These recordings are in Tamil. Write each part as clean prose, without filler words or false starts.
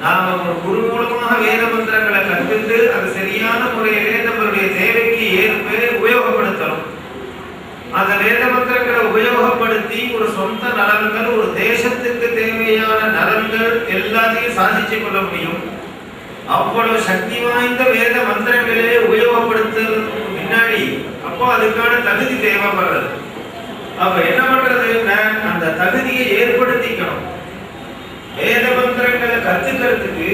நாம ஒரு குரு மூலமாக வேத மந்திரங்களை கற்றுட்டு அது சரியான முறையிலே நம்மளுடைய தேவைக்கு ஏற்ப உபயோகப்படுத்தணும். அந்த வேத மந்திரங்களை உபயோகப்படுத்தி ஒரு சொந்த நலன்கள், ஒரு தேசத்துக்கு தேவையான நலன்கள் எல்லாத்தையும் சாதிச்சு கொள்ள முடியும். அவ்வளவு சக்தி வாய்ந்த வேத மந்திரங்களே உபயோகப்படுத்துறதுக்கு முன்னாடி அப்போ அதுக்கான தகுதி தேவைப்படுறது. அப்ப என்ன பண்றதுன்னா அந்த தகுதியை ஏற்படுத்திக்கணும். வேத மந்திரங்களை கத்துக்கிறதுக்கு,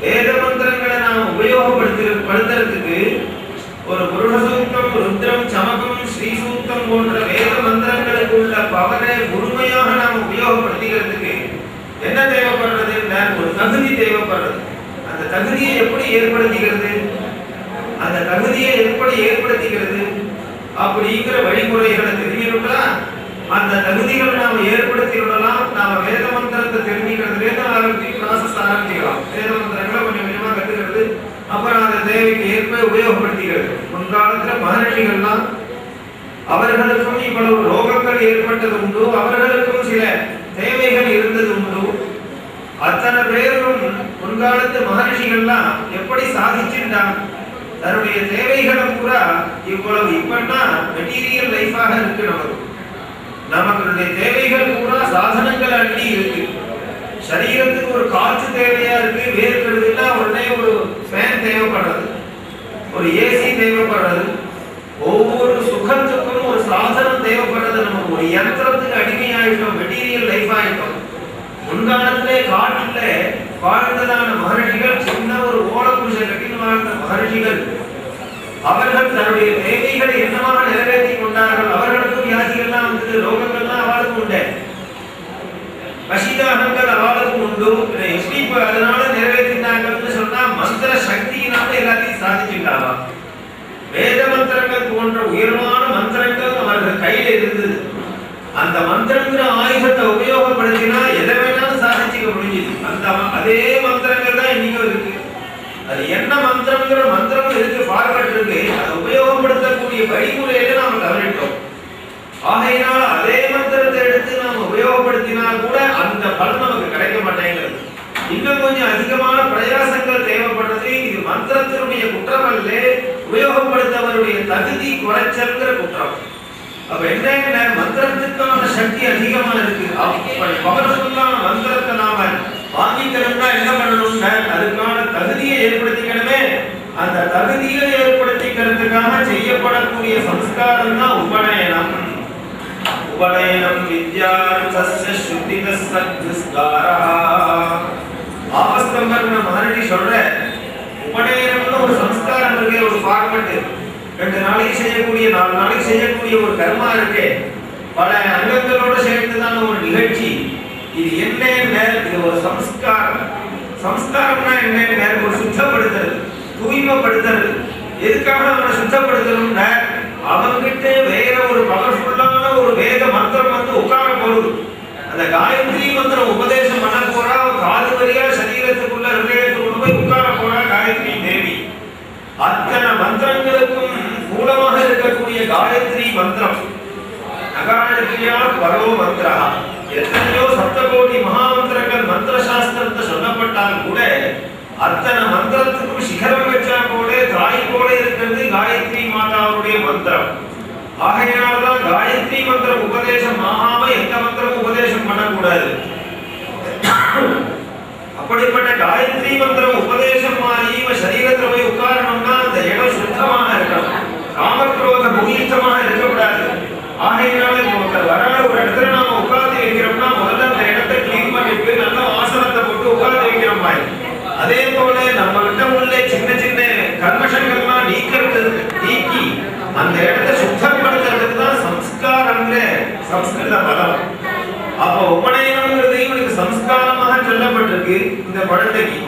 வேத மந்திரங்களை நாம் உபயோகப்படுத்துறதுக்கு ஒரு புருஷ சூக்தம், ருத்ரம், சமகம், ஸ்ரீ சூக்தம் போன்ற வேத மந்திரங்களுக்கு உள்ள பவரை முழுமையாக நாம் உபயோகப்படுத்திக்கிறதுக்கு என்ன தேவைப்படுறதுன்னா ஒரு தகுதி தேவைப்படுறது. அந்த தகுதியை எப்படி ஏற்படுத்திக்கிறது, அந்த தகுதியை எப்படி ஏற்படுத்திக்கிறது அப்படிங்கிற வழிமுறைகளை தெரிஞ்சுட்டா அந்த தகுதிகளை நாம ஏற்படுத்தி விடலாம். நாம வேத மந்திரத்தை தெரிஞ்சுக்கிறதுலேருந்து ஆரம்பிக்கலாம். வேத மந்திரங்களை கொஞ்சம் கொஞ்சமா கத்துக்கிறது, அப்புறம் அந்த தேவைக்கு ஏற்ப உபயோகப்படுத்திக்கிறது. முன்காலத்துல மகரிஷிகள்லாம் அவர்களுக்கும் இவ்வளவு ரோகங்கள் ஏற்பட்டது உண்டு, அவர்களுக்கும் சில தேவைகள் இருந்தது உண்டு. அத்தனை பேரும் முன்காலத்து மகரிஷிகள்லாம் எப்படி சாதிச்சுட்டாங்க, தன்னுடைய தேவைகளை பூரா இவ்வளவு இப்பன்னா மெட்டீரியல் லைஃபாக இருக்கு. நமக்கு தேவைகள் பூரா சாதனங்கள் அண்டி இருக்கு. சரீரத்துக்கு ஒரு காற்று தேவையா இருக்கு, வேர்க்கிறதுனா உடனே ஒரு ஃபேன் தேவைப்படுறது, ஒரு ஏசி தேவைப்படுறது, ஒவ்வொரு சுகத்துக்கும் ஒரு சாதனம் தேவைப்படுறது. நமக்கு ஒரு யந்திரத்துக்கு அடிமையாயிட்டோம், மெட்டீரியல் லைஃப் ஆயிட்டோம். முன்காலத்திலே காட்டில வாழ்ந்ததான மகர்ஷிகள், சின்ன ஒரு ஓலக்குடிசை கட்டின்னு வாழ்ந்த மகர்ஷிகள், அவர்கள் தன்னுடைய தேவைகளை என்னமாக நிறைவேற்றி கொண்டார்கள். அவர்களுக்கும் வியாதிகள்லாம் வந்தது, ரோகங்கள்லாம் அவளுக்கும் உண்டு, பசிதாகங்கள் அவளுக்கும் உண்டு. எப்படி அதனால நிறைவேற்றினாங்கன்னு சொன்னா மந்திர சக்தியினால எல்லாத்தையும் சாதிச்சுட்டாவா. வேத மந்திரங்கள் போன்ற உயர்வான மந்திரங்கள் அவர்கள் கையில இருந்தது. அந்த மந்திரங்கிற ஆயுதத்தை உபயோகப்படுத்தினா எதை வேணாலும் சாதிச்சுக்க முடிஞ்சது. அந்த அதே மந்திரங்கள் தான் இன்னைக்கும் இருக்கு. அது என்ன மந்திரங்கிற மந்திரம் இருக்கு, பார்க்கட்டு இருக்கு, அதை உபயோகப்படுத்தக்கூடிய வழிமுறையில நாம தவறிட்டோம். ஆகையினால் அதே மந்திரத்தை எடுத்து நாம உபயோகப்படுத்தினால் கூட அந்த பலன் நமக்கு கிடைக்க மாட்டேங்கிறது. இன்னும் கொஞ்சம் அதிகமான பிரயாசங்கள் தேவைப்படுறது. இது மந்திரத்தினுடைய குற்றம் அல்ல, உபயோகப்படுத்தவருடைய தகுதி குறைச்சல்ங்கிற குற்றம். அப்ப என்ன, மந்திரத்துக்கான சக்தி அதிகமா இருக்கு. பவர்ஃபுல்லான மந்திரத்தை நாம வாங்கிக்கணும்னா என்ன பண்ணணும்னா அதுக்கான தகுதியை ஏற்படுத்திக்கணுமே. அந்த தகுதியை ஏற்படுத்திக்கிறதுக்காக செய்யப்படக்கூடிய சம்ஸ்காரம் தான் உபநயனம். உபநயனம் வித்யார்த்தஸ்ய ஸ்ருதிதஸ்ஸத்ஸ்காரஹ. ஆபஸ்தம்பர் மகரிஷி சொல்ற உபநயனம்னு ஒரு சம்ஸ்காரம் இருக்கு, ஒரு ஃபார்மட். 2 நாளைக்கு செய்யக்கூடிய, 4 நாளைக்கு செய்யக்கூடிய ஒரு கர்மா இருக்கு, பல அங்கங்களோட சேர்ந்துதான ஒரு நிகழ்ச்சி. இது என்ன, இது ஒரு சம்ஸ்காரம். சம்ஸ்காரம்னா என்ன, ஒரு சுத்தப்படுத்துறது, தூய்மைப்படுத்துறது. எதுக்காக அவனை சுத்தப்படுத்தணும்னா அவன்கிட்ட வேற ஒரு பவர்ஃபுல்லான ஒரு வேத மந்திரம் வந்து உட்கார போடுது. அந்த காயத்ரி மந்திரம் உபதேசம் பண்ண போறா, காது வழியா சரீரத்துக்குள்ள ஹிருதயத்துக்குள்ள போய் உட்கார போறா காயத்ரி தேவி. அத்தனை மந்திரங்களுக்கும் மூலமாக இருக்கக்கூடிய காயத்ரி மந்திரம் நகாயத்ரியா பரோ மந்திரா. எத்தனையோ சப்தகோடி மகாமந்திரங்கள் மந்திர சாஸ்திரத்தை சொல்லப்பட்டால் கூட அத்தனை மந்திரத்துக்கும் சிகரம் வச்சா கூட தாய் கூட இருக்கிறது காயத்ரி மாதாவுடைய மந்திரம். ஆகையினால்தான் காயத்ரி மந்திரம் உபதேசம் ஆகாம எந்த மந்திரமும் உபதேசம் பண்ணக்கூடாது. அப்படிப்பட்ட காயத்ரி மந்திரம் உபதேசம் ஆகி சரீரத்தில் போய் உட்காரணும்னா அந்த இடம் சுத்தமாக இருக்கணும், காமக்ரோத பூயிஷ்டமாக இருக்கக்கூடாது. ஆகையினால வராத ஒரு இடத்துல நாம உட்கார்ந்து வைக்கிறோம்னா முதல்ல அந்த இடத்தை கிளீன் பண்ணிட்டு நல்ல ஆசனத்தை போட்டு உட்கார்ந்து வைக்கிறோம். அதே போல நம்ம கிட்ட உள்ள சின்ன சின்ன கர்மஷங்கள்லாம் நீக்கி அந்த இடத்தை சுத்தப்படுத்துறதுக்கு தான் சம்ஸ்காரம்ங்கிற சம்ஸ்கிருத பதம். அப்போ உபநயனம்ங்கிறது இவனுக்கு சம்ஸ்காரமாக சொல்லப்பட்டிருக்கு. இந்த குழந்தைக்கு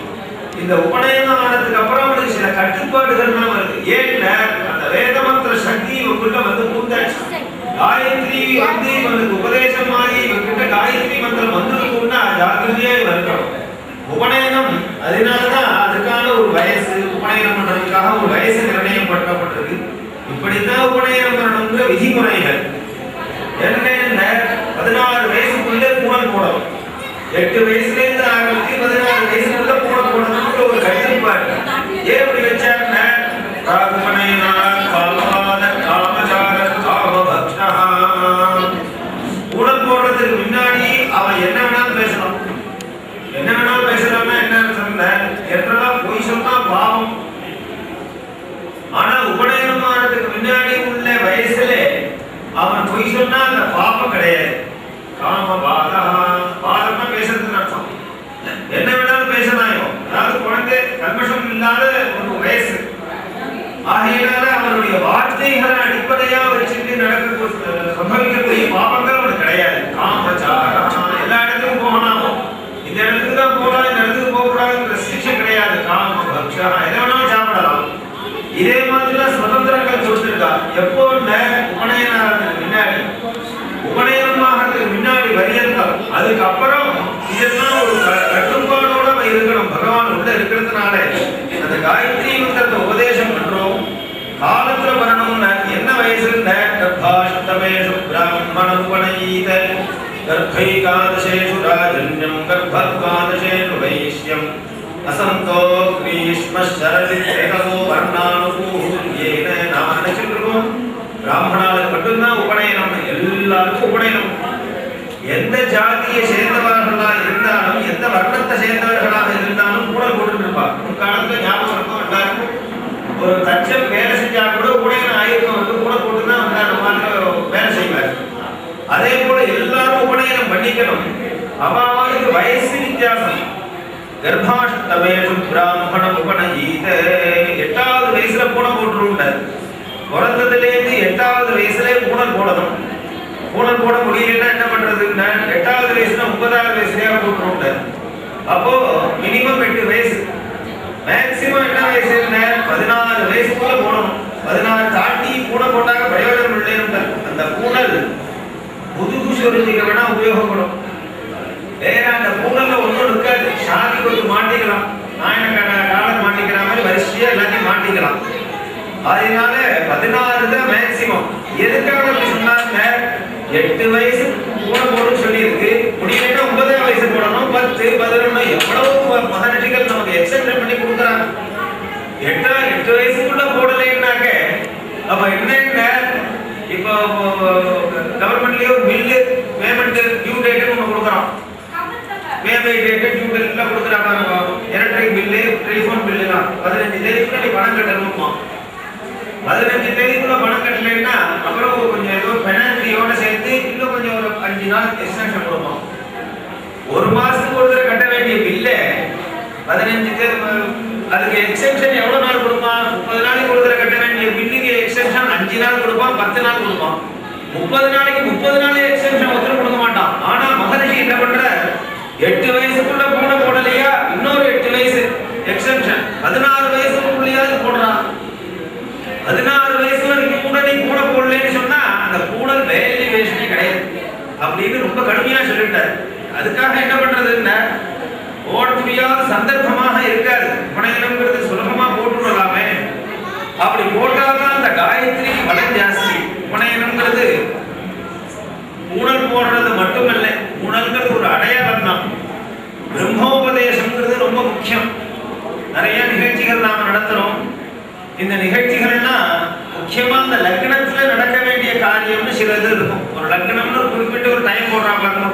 இந்த உபநயனம் ஆனதுக்கு அப்புறம் அவனுக்கு சில கட்டுப்பாடுகள்லாம் வருது. ஏன்னா அந்த வேத மந்திர சக்தி இவனுக்குள்ள வந்து பூந்தாச்சு. காயத்ரி வந்து இவனுக்கு உபதேசம் ஆகி இவன்கிட்ட காயத்ரி மந்திரம் வந்திருக்கும்னா ஜாக்கிரதையா இவன் இருக்கணும். உபநயனம் அதனாலதான் அதுக்கான ஒரு வயசு, உபநயனம் பண்றதுக்காக ஒரு வயசு நிர்ணயம் பண்ணப்பட்டிருக்கு. இப்படித்தான் உபநயனம் பண்ணணுங்கிற விதிமுறைகள். என்ன 16 வயசுக்குள்ளே பூணல் போடணும். 8 வயசுல இருந்து ஆரம்பிச்சு 16 வயசுக்குள்ள போடணும்னு ஒரு கட்டுப்பாடு. ஏன் அப்படி வச்சாங்க? ஊழல் போடுறதுக்கு முன்னாடி அவன் என்ன வேணாலும் பேசணும். என்ன வேணாலும் பேசலாம்னா என்ன சொன்ன? எல்லாம் பொய் சொன்னா பாவம். ஆனா உபநயனம் ஆனதுக்கு முன்னாடி உள்ள வயசுல அவன் பொய் சொன்னா அந்த பாப்பம் கிடையாது. காம பாதமா பேசுறதுன்னு அர்த்தம். என்ன வேணாலும் பேசலாயோ, அதாவது குழந்தை கல்மஷம் இல்லாத ஒரு வயசு. ஆகையினால அவனுடைய வார்த்தைகளை அடிப்படையா வச்சுட்டு சம்பவிக்கக்கூடிய பாபங்கள் அவனுக்கு கிடையாது. காமச்சாரம் எல்லா இடத்துக்கும் போகணும், இந்த இடத்துக்கு தான் போகலாம், இந்த இடத்துக்கு போக கூடாதுங்கிற சிக்ஷை கிடையாது. காம பக்ஷா எதை வேணாலும் சாப்பிடலாம். இதே மாதிரிலாம் சுதந்திரங்கள் கொடுத்துருக்கா. எப்போ உபநயனாகிறதுக்கு முன்னாடி, உபநயனமாகிறதுக்கு முன்னாடி வரியந்தம், அதுக்கப்புறம் இதெல்லாம் ஒரு கட்டுப்பாடோட இருக்கணும். பகவான் உள்ள இருக்கிறதுனால அந்த காயத்ரி மந்திரத்தை உபதேசம் பண்றோம். காலத்துல வரணும்னா என்ன வயசுல? கர்ப்பாஷ்டமேஷு பிராமண உபநயீத கர்ப்பைகாதசேஷு ராஜன்யம் கர்ப்பத்வாதசேஷு வைஷ்யம் அசந்தோ கிரீஷ்ம சரதித்ரேகமோ வர்ணானுகூல்யேன நாம நினைச்சிட்டு இருக்கோம். பிராமணாளுக்கு மட்டும்தான் உபநயனம், எல்லாருக்கும் உபநயனம். எந்த ஜாதியை சேர்ந்தவர்களாக இருந்தாலும், எந்த வர்ணத்தை சேர்ந்தவர்களாக இருந்தாலும் ஊழல் போட்டு இருப்பார். முன்காலத்துல ஞாபகம் இருக்கும் எல்லாருக்கும். ஒரு தச்சம் வேலை செஞ்சா கூட உபநயனம் ஆயிருக்கம் வந்து ஊழல் போட்டு தான் வேலை செய்வார். அதே போல எல்லாரும் உபநயனம் பண்ணிக்கணும். அவாவுக்கு வயசு வித்தியாசம். கர்ப்பாஷ்டமேஷு பிராமண உபநயீத 8வது வயசுல பூனை போட்டுருந்தார். பிறந்ததுலேருந்து 8வது வயசுல ஊழல் போடணும். ஊழல் போட முடியலன்னா என்ன பண்றதுன்னா 8வது வயசுல 9வது வயசுலயா போட்டுருந்தார். அப்போ மினிமம் 8 வயசு, மேக்சிமம் என்ன வயசு? 14 வயசுக்குள்ள போடணும். 16 தாண்டி பூனை போட்டாங்க பிரயோஜனம் இல்லைன்னு. அந்த பூனல் புது சொரிஞ்சிக்க வேணா உபயோகப்படும். வேற அந்த பூனல்ல ஒன்றும் இருக்காது. சாதிக்கு வந்து மாட்டிக்கலாம், நாயன காலம் மாட்டிக்கிற மாதிரி வரிசையா எல்லாத்தையும் மாட்டிக்கலாம். அதனால 16 தான் மேக்சிமம். எதுக்காக அப்படி சொன்னாங்க? 8 வயசு பூனை போடுன்னு சொல்லியிருக்கு. முடியலன்னா 9வது வயசு போடணும். 10, 11 எவ்வளவு மகனடிகள் நமக்கு எக்ஸ்டெண்ட் பண்ணி கொடுக்குறாங்க. 8 வயசுக்குள்ள போடலைன்னாக்க அப்ப என்ன? இப்போ கவர்மெண்ட்லயே ஒரு பில்லு பேமெண்ட் டியூ டேட் ஒன்று கொடுக்குறோம். பேமெண்ட் டேட் டியூ டேட் எல்லாம் கொடுக்குறாங்க. எலக்ட்ரிக் பில்லு, டெலிஃபோன் பில்லுலாம் 15 தேதிக்குள்ள நீ பணம் கட்டணுமா? 15 தேதிக்குள்ள பணம் கட்டலைன்னா அப்புறம் கொஞ்சம் ஏதோ பெனால்ட்டியோட சேர்த்து இன்னும் கொஞ்சம் ஒரு 5 நாள் எக்ஸ்டென்ஷன் கொடுப்போம். ஒரு மாசத்துக்கு ஒரு தடவை கட்ட வேண்டிய பில்லை 15 அதுக்கு எக்ஸ்டென்ஷன் எவ்வளவு நாள் கொடுப்பான்? 30 நாளைக்கு ஒரு தடவை கட்ட வேண்டிய பில்லுக்கு எக்ஸ்டென்ஷன் 5 நாள் கொடுப்பான், 10 நாள் கொடுப்பான். 30 நாளைக்கு 30 நாள் எக்ஸ்டென்ஷன் ஒருத்தர் கொடுக்க மாட்டான். ஆனா மகரிஷி என்ன பண்ற? 8 வயசுக்குள்ள பூனை போடலையா, இன்னொரு 8 வயசு எக்ஸ்டென்ஷன் 16 வயசுக்குள்ளேயாவது போடுறான். 16 வயசு வரைக்கும் கூட நீ பூனை போடலன்னு சொன்னா அந்த பூனல் வேல்யூவேஷனே கிடையாது அப்படின்னு ரொம்ப கடுமையா சொல்லிட்டாரு. அதுக்காக என்ன பண்றதுன்னா போட முடியாத சந்தர்ப்பமாக இருக்காது. உபநயனம்ங்கிறது சுலபமா போட்டுடலாமே. அப்படி போட்டாதான் அந்த காயத்ரி பலம் ஜாஸ்தி. உபநயனம்ங்கிறது ஊழல் போடுறது மட்டுமல்ல, ஊழல்ங்கிறது ஒரு அடையாளம் தான். பிரம்மோபதேசம்ங்கிறது ரொம்ப முக்கியம். நிறைய நிகழ்ச்சிகள் நாம நடத்துறோம். இந்த நிகழ்ச்சிகள் எல்லாம் முக்கியமா இந்த லக்னத்துல நடக்க வேண்டிய காரியம்னு சிலது இருக்கும். ஒரு லக்னம்னு ஒரு குறிப்பிட்ட ஒரு டைம் போடுறாங்க.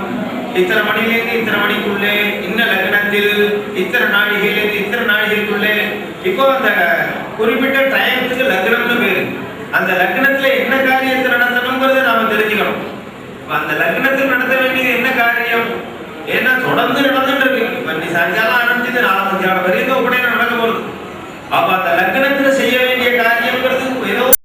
இத்தனை மணிலேருந்து இத்தனை மணிக்குள்ளே, இந்த லக்னத்தில் இத்தனை நாழிகையிலேருந்து இத்தனை நாழிகைக்குள்ளே. இப்போ அந்த குறிப்பிட்ட டைமுக்கு லக்னம்னு பேரு. அந்த லக்னத்துல என்ன காரியத்தை நடத்தணுங்கிறத நாம தெரிஞ்சுக்கணும். அந்த லக்னத்தில் நடத்த வேண்டியது என்ன காரியம்? ஏன்னா தொடர்ந்து நடந்துட்டு இருக்கு. இப்ப நீ சாயங்காலம் ஆரம்பிச்சது 4 மத்தியானம் வரைக்கும் உடனே நடக்க போகுது. அப்ப அந்த லக்னத்துல செய்ய வேண்டிய